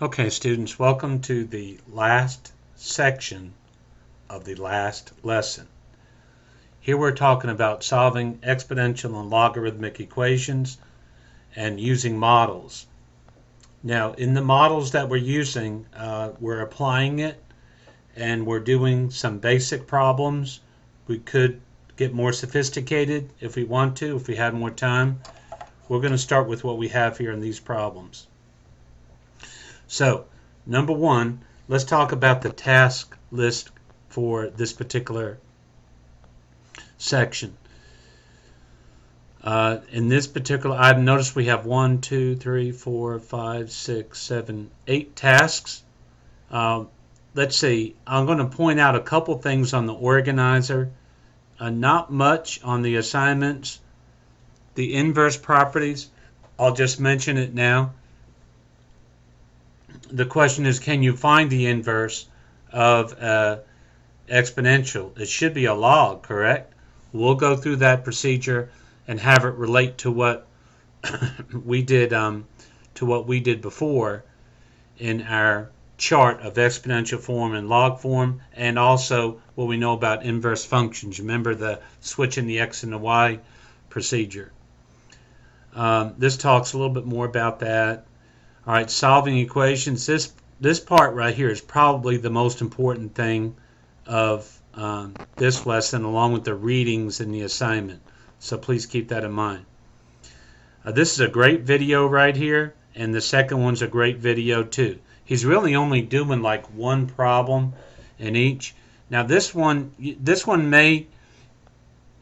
Okay, students, welcome to the last section of the last lesson. Here we're talking about solving exponential and logarithmic equations and using models. Now, in the models that we're using, we're applying it and we're doing some basic problems. We could get more sophisticated if we want to, if we had more time. We're going to start with what we have here in these problems. So, number one, let's talk about the task list for this particular section. In this particular item, notice we have 1, 2, 3, 4, 5, 6, 7, 8 tasks. Let's see, I'm going to point out a couple things on the organizer. Not much on the assignments. The inverse properties, I'll just mention it now. The question is, can you find the inverse of exponential? It should be a log, correct? We'll go through that procedure and have it relate to what we did before in our chart of exponential form and log form, and also what we know about inverse functions. Remember the switching the x and the y procedure. This talks a little bit more about that. All right, solving equations. This part right here is probably the most important thing of this lesson, along with the readings in the assignment. So please keep that in mind. This is a great video right here, and the second one's a great video too. He's really only doing like one problem in each. Now this one may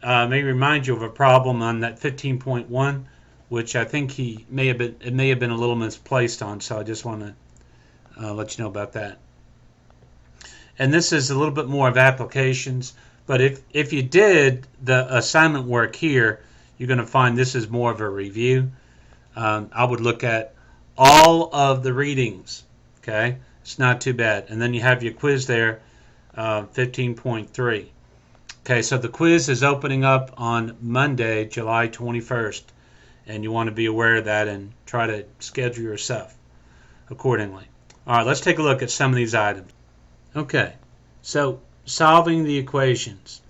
remind you of a problem on that 15.1. which I think it may have been a little misplaced on, so I just want to let you know about that. And this is a little bit more of applications, but if you did the assignment work here, you're going to find this is more of a review. I would look at all of the readings, okay? It's not too bad. And then you have your quiz there, 15.3. Okay, so the quiz is opening up on Monday, July 21st. And you want to be aware of that and try to schedule yourself accordingly. All right, let's take a look at some of these items. Okay, so solving the equations.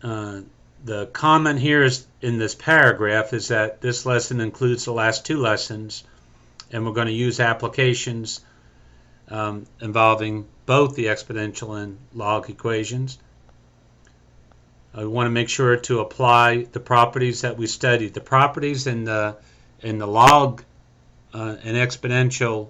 The comment here is in this paragraph is that this lesson includes the last two lessons, and we're going to use applications involving both the exponential and log equations. We want to make sure to apply the properties that we studied. The properties in the log and exponential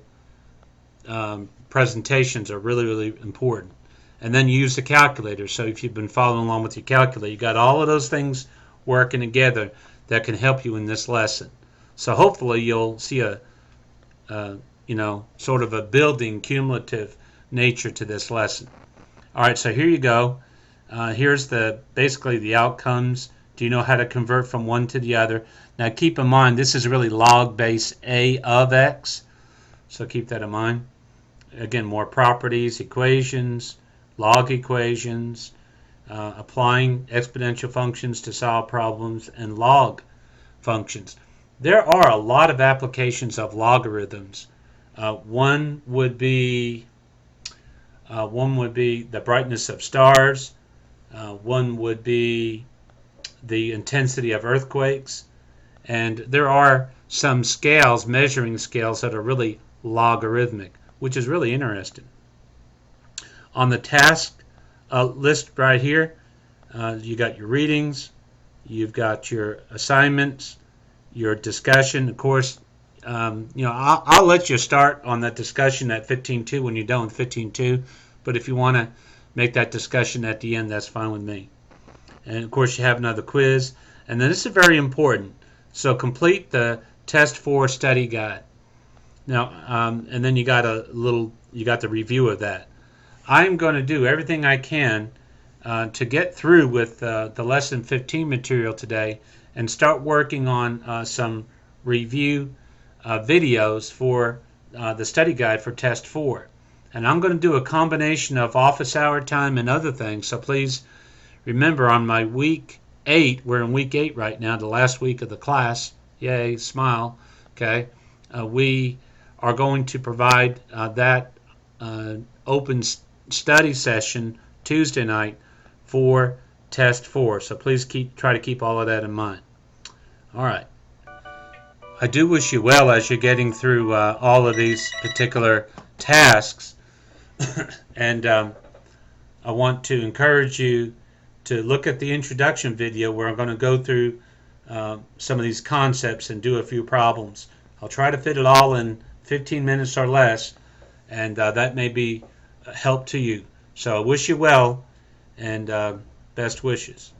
presentations are really, really important. And then you use the calculator. So if you've been following along with your calculator, you got all of those things working together that can help you in this lesson. So hopefully you'll see a sort of a building cumulative nature to this lesson. All right, so here you go. Here's basically the outcomes. Do you know how to convert from one to the other? Now keep in mind this is really log base a of x, so keep that in mind. Again, more properties, equations, log equations, applying exponential functions to solve problems, and log functions. There are a lot of applications of logarithms. One would be the brightness of stars. One would be the intensity of earthquakes, and there are some scales, measuring scales, that are really logarithmic, which is really interesting. On the task list right here, you got your readings, you've got your assignments, your discussion. Of course, I'll let you start on that discussion at 15.2 when you're done with 15.2, but if you want to make that discussion at the end, that's fine with me. And of course you have another quiz, and then this is very important, so complete the test 4 study guide. Now and then you got the review of that. I'm going to do everything I can to get through with the lesson 15 material today and start working on some review videos for the study guide for test 4. And I'm going to do a combination of office hour time and other things. So please remember, on my week 8, we're in week 8 right now, the last week of the class. Yay, smile. Okay. We are going to provide that open study session Tuesday night for test 4. So please try to keep all of that in mind. All right. I do wish you well as you're getting through all of these particular tasks. And I want to encourage you to look at the introduction video where I'm going to go through some of these concepts and do a few problems. I'll try to fit it all in 15 minutes or less, and that may be a help to you. So I wish you well, and best wishes.